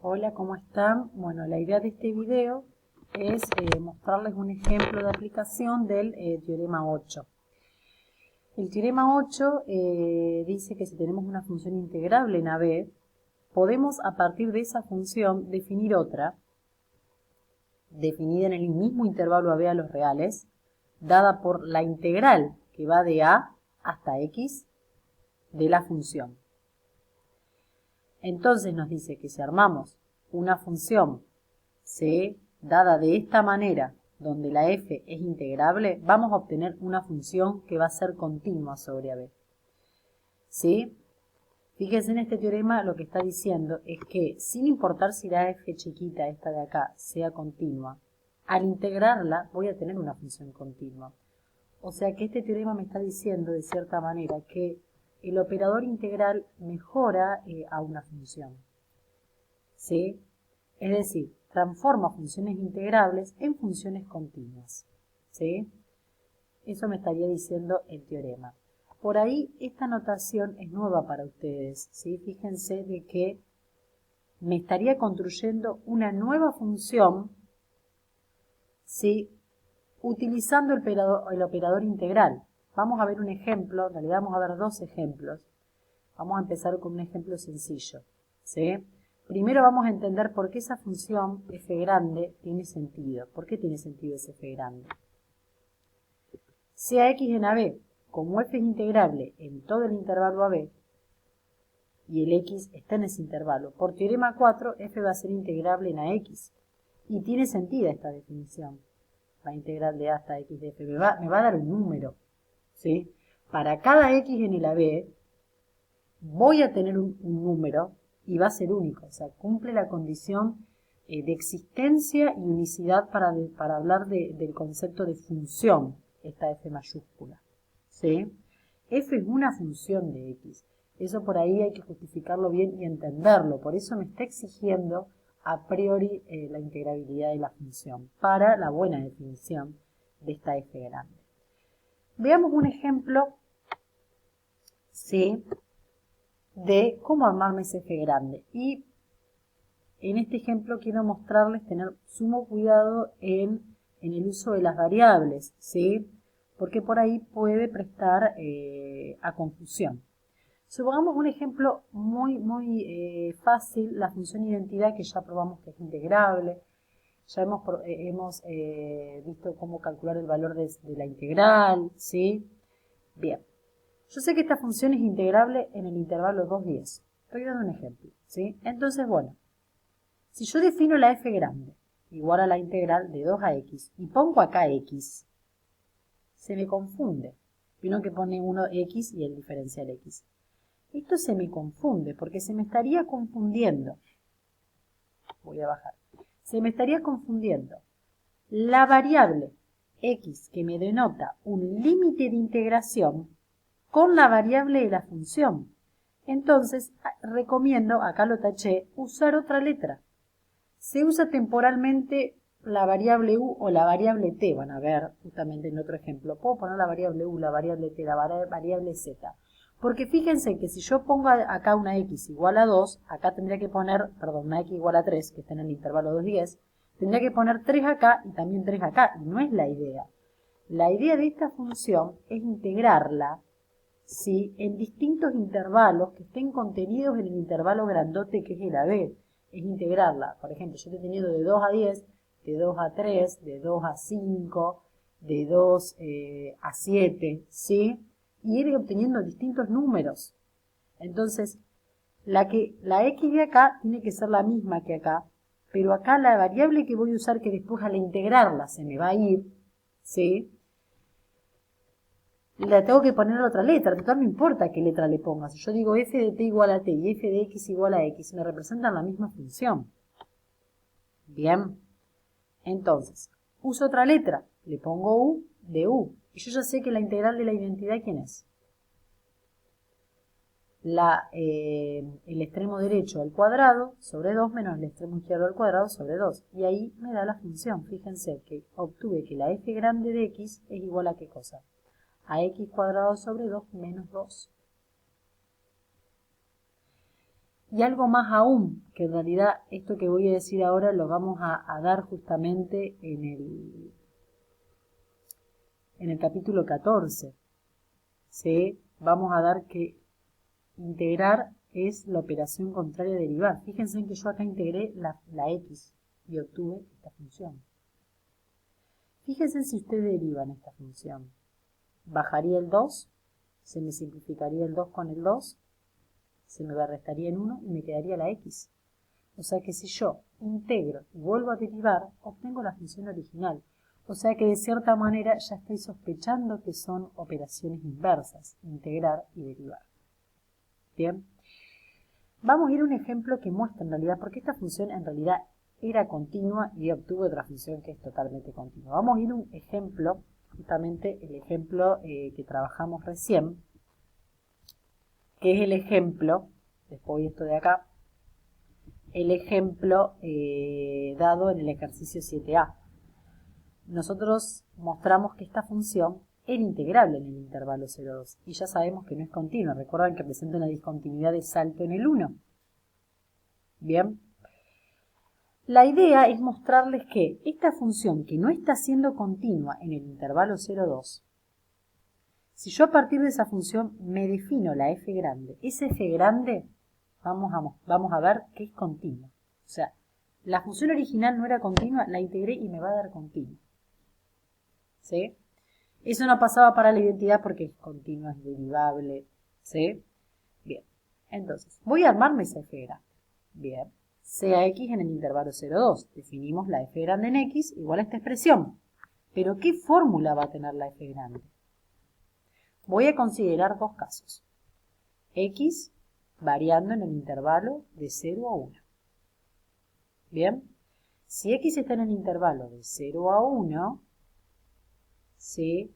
Hola, ¿cómo están? Bueno, la idea de este video es mostrarles un ejemplo de aplicación del teorema 8. El teorema 8 dice que si tenemos una función integrable en AB, podemos a partir de esa función definir otra, definida en el mismo intervalo AB a los reales, dada por la integral que va de A hasta X de la función. Entonces nos dice que si armamos una función C dada de esta manera, donde la f es integrable, vamos a obtener una función que va a ser continua sobre AB. ¿Sí? Fíjense en este teorema, lo que está diciendo es que sin importar si la f chiquita, esta de acá, sea continua, al integrarla voy a tener una función continua. O sea que este teorema me está diciendo de cierta manera que el operador integral mejora a una función. ¿Sí? Es decir, transforma funciones integrables en funciones continuas. ¿Sí? Eso me estaría diciendo el teorema. Por ahí esta notación es nueva para ustedes. ¿Sí? Fíjense de que me estaría construyendo una nueva función, ¿sí?, utilizando el operador integral. Vamos a ver un ejemplo, en realidad vamos a ver dos ejemplos. Vamos a empezar con un ejemplo sencillo. ¿Sí? Primero vamos a entender por qué esa función f grande tiene sentido. ¿Por qué tiene sentido ese f grande? Sea x en AB, como f es integrable en todo el intervalo AB, y el x está en ese intervalo, por teorema 4, f va a ser integrable en AX. Y tiene sentido esta definición. La integral de A hasta x de f me va a dar un número. ¿Sí? Para cada x en el AB, voy a tener un número y va a ser único, o sea, cumple la condición de existencia y unicidad para hablar del concepto de función, esta f mayúscula. ¿Sí? F es una función de x, eso por ahí hay que justificarlo bien y entenderlo, por eso me está exigiendo a priori la integrabilidad de la función, para la buena definición de esta f grande. Veamos un ejemplo, ¿sí?, de cómo armarme ese f grande. Y en este ejemplo quiero mostrarles tener sumo cuidado en el uso de las variables, ¿sí?, porque por ahí puede prestar a confusión. Supongamos un ejemplo muy fácil, la función identidad, que ya probamos que es integrable. Ya hemos visto cómo calcular el valor de la integral, ¿sí? Bien. Yo sé que esta función es integrable en el intervalo 2, 10. Estoy dando un ejemplo, ¿sí? Entonces, bueno, si yo defino la f grande igual a la integral de 2 a x y pongo acá x, se me confunde. Vieron que pone 1x y el diferencial x. Esto se me confunde porque se me estaría confundiendo. Voy a bajar. Se me estaría confundiendo la variable x, que me denota un límite de integración, con la variable de la función. Entonces, recomiendo, acá lo taché, usar otra letra. Se usa temporalmente la variable u o la variable t, van a ver justamente en otro ejemplo. Puedo poner la variable u, la variable t, la variable z. Porque fíjense que si yo pongo acá una x igual a 2, acá tendría que poner, perdón, una x igual a 3, que está en el intervalo 2, 10, tendría que poner 3 acá y también 3 acá, y no es la idea. La idea de esta función es integrarla, ¿sí?, en distintos intervalos que estén contenidos en el intervalo grandote que es el AB. Es integrarla, por ejemplo, yo he tenido de 2 a 10, de 2 a 3, de 2 a 5, de 2 a 7, ¿sí? Y ir obteniendo distintos números. Entonces, la x de acá tiene que ser la misma que acá, pero acá la variable que voy a usar, que después al integrarla se me va a ir, ¿sí?, la tengo que poner otra letra, total no importa qué letra le ponga. Si yo digo f de t igual a t y f de x igual a x, me representan la misma función. Bien, entonces, uso otra letra, le pongo u de u, y yo ya sé que la integral de la identidad, ¿quién es? El extremo derecho al cuadrado sobre 2 menos el extremo izquierdo al cuadrado sobre 2. Y ahí me da la función. Fíjense que obtuve que la f grande de x es igual a ¿qué cosa? A x cuadrado sobre 2 menos 2. Y algo más aún, que en realidad esto que voy a decir ahora lo vamos a dar justamente en el capítulo 14. ¿Sí? Vamos a dar que integrar es la operación contraria a derivar. Fíjense en que yo acá integré la x y obtuve esta función. Fíjense si ustedes derivan esta función. Bajaría el 2, se me simplificaría el 2 con el 2, se me restaría en 1 y me quedaría la x. O sea que si yo integro y vuelvo a derivar, obtengo la función original. O sea que de cierta manera ya estoy sospechando que son operaciones inversas, integrar y derivar. Bien. Vamos a ir a un ejemplo que muestra en realidad, porque esta función en realidad era continua y obtuvo otra función que es totalmente continua. Vamos a ir a un ejemplo, justamente el ejemplo que trabajamos recién, que es el ejemplo, después voy esto de acá, el ejemplo dado en el ejercicio 7a. Nosotros mostramos que esta función era integrable en el intervalo 0,2 y ya sabemos que no es continua. Recuerdan que presenta una discontinuidad de salto en el 1. Bien. La idea es mostrarles que esta función que no está siendo continua en el intervalo 0,2, si yo a partir de esa función me defino la f grande, ese f grande vamos a ver que es continua. O sea, la función original no era continua, la integré y me va a dar continua. ¿Sí? Eso no pasaba para la identidad porque es continua, es derivable. ¿Sí? Bien. Entonces, voy a armarme esa f grande. Bien. Sea x en el intervalo 0,2. Definimos la f grande en x igual a esta expresión. Pero ¿qué fórmula va a tener la f grande? Voy a considerar dos casos. X variando en el intervalo de 0 a 1. Bien. Si x está en el intervalo de 0 a 1, ¿sí?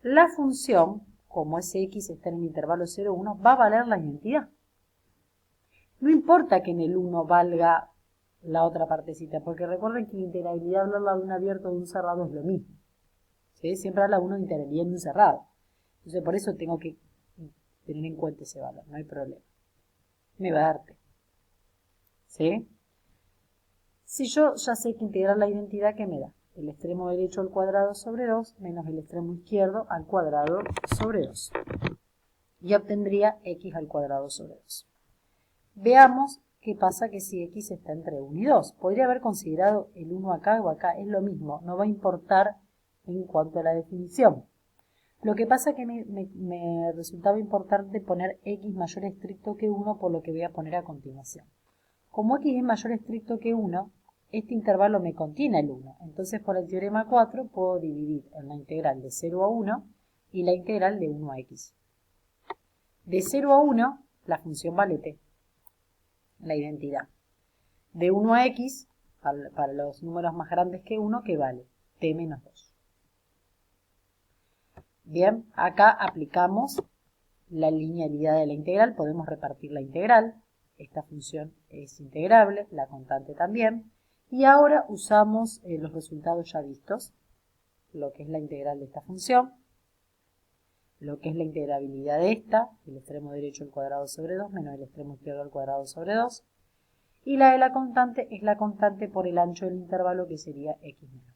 La función, como ese x está en el intervalo 0 a 1, va a valer la identidad. No importa que en el 1 valga la otra partecita, porque recuerden que la integrabilidad hablarla de un abierto o de un cerrado es lo mismo. ¿Sí? Siempre habla uno de integrabilidad en un cerrado. Entonces por eso tengo que tener en cuenta ese valor, no hay problema. Me va a dar t. ¿Sí? Si yo ya sé que integrar la identidad, ¿qué me da? El extremo derecho al cuadrado sobre 2 menos el extremo izquierdo al cuadrado sobre 2. Y obtendría x al cuadrado sobre 2. Veamos qué pasa que si x está entre 1 y 2. Podría haber considerado el 1 acá o acá, es lo mismo, no va a importar en cuanto a la definición. Lo que pasa es que me resultaba importante poner x mayor estricto que 1 por lo que voy a poner a continuación. Como x es mayor estricto que 1, este intervalo me contiene el 1. Entonces por el teorema 4 puedo dividir en la integral de 0 a 1 y la integral de 1 a x. De 0 a 1 la función vale t, la identidad. De 1 a x, para los números más grandes que 1, que vale t menos 2. Bien, acá aplicamos la linealidad de la integral, podemos repartir la integral, esta función es integrable, la constante también, y ahora usamos los resultados ya vistos, lo que es la integral de esta función, lo que es la integrabilidad de esta, el extremo derecho al cuadrado sobre 2 menos el extremo izquierdo al cuadrado sobre 2, y la de la constante es la constante por el ancho del intervalo que sería x menos 1.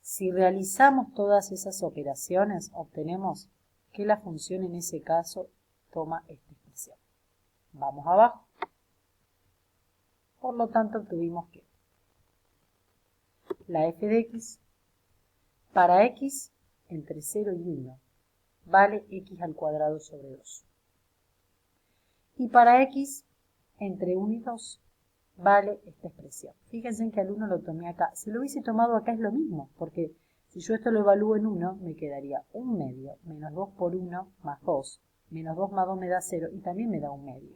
Si realizamos todas esas operaciones, obtenemos que la función en ese caso toma esta expresión. Vamos abajo. Por lo tanto, obtuvimos que la f de x para x entre 0 y 1 vale x al cuadrado sobre 2. Y para x entre 1 y 2 vale esta expresión. Fíjense en que al 1 lo tomé acá. Si lo hubiese tomado acá es lo mismo, porque si yo esto lo evalúo en 1, me quedaría 1 medio menos 2 por 1 más 2. Menos 2 más 2 me da 0 y también me da 1 medio.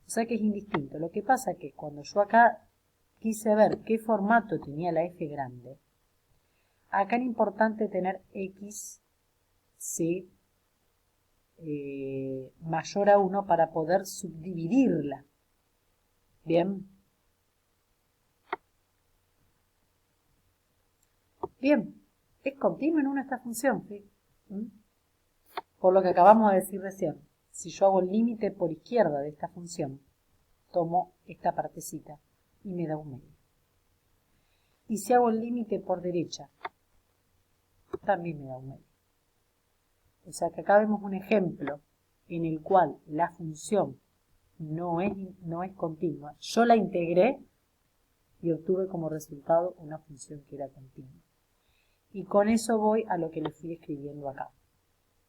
O sea que es indistinto. Lo que pasa es que cuando yo acá quise ver qué formato tenía la f grande, acá era importante tener x, ¿sí? Mayor a 1 para poder subdividirla. Bien. Bien. Es continua en 1 esta función, ¿sí? Por lo que acabamos de decir recién. Si yo hago el límite por izquierda de esta función, tomo esta partecita y me da un medio. Y si hago el límite por derecha, también me da un medio. O sea que acá vemos un ejemplo en el cual la función no es continua. Yo la integré y obtuve como resultado una función que era continua. Y con eso voy a lo que les fui escribiendo acá,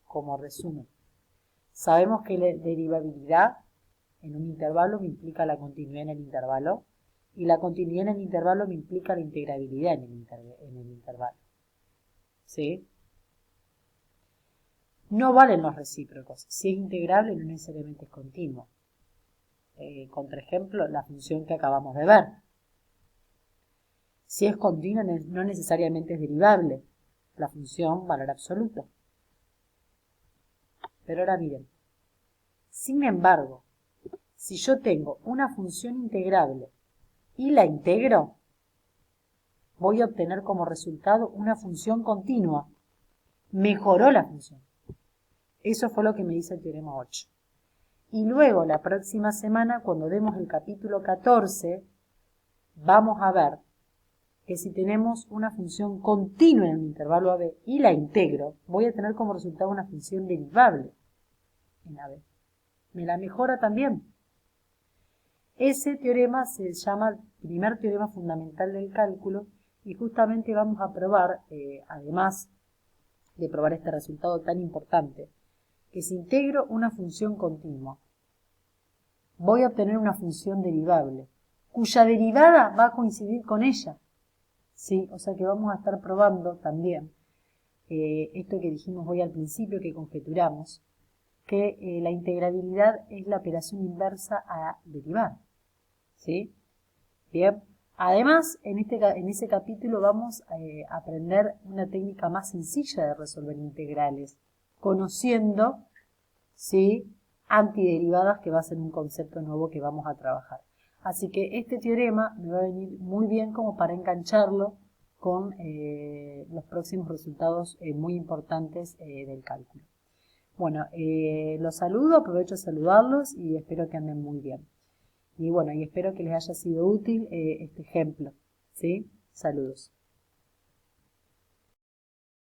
como resumen. Sabemos que la derivabilidad en un intervalo me implica la continuidad en el intervalo, y la continuidad en el intervalo me implica la integrabilidad en el intervalo. ¿Sí? No valen los recíprocos. Si es integrable, no necesariamente es continuo. Contraejemplo, la función que acabamos de ver. Si es continua, no necesariamente es derivable. La función valor absoluto. Pero ahora miren. Sin embargo, si yo tengo una función integrable y la integro, voy a obtener como resultado una función continua. Mejoró la función. Eso fue lo que me dice el teorema 8. Y luego, la próxima semana, cuando demos el capítulo 14, vamos a ver que si tenemos una función continua en el intervalo AB y la integro, voy a tener como resultado una función derivable en AB. Me la mejora también. Ese teorema se llama el primer teorema fundamental del cálculo y justamente vamos a probar, además de probar este resultado tan importante, que si integro una función continua, voy a obtener una función derivable, cuya derivada va a coincidir con ella. ¿Sí? O sea que vamos a estar probando también esto que dijimos hoy al principio, que conjeturamos, que la integrabilidad es la operación inversa a derivar. ¿Sí? Bien. Además, en ese capítulo vamos a aprender una técnica más sencilla de resolver integrales, conociendo, ¿sí?, antiderivadas, que va a ser un concepto nuevo que vamos a trabajar. Así que este teorema me va a venir muy bien como para engancharlo con los próximos resultados muy importantes del cálculo. Bueno, los saludo, aprovecho de saludarlos y espero que anden muy bien. Y bueno, y espero que les haya sido útil este ejemplo, ¿sí? Saludos.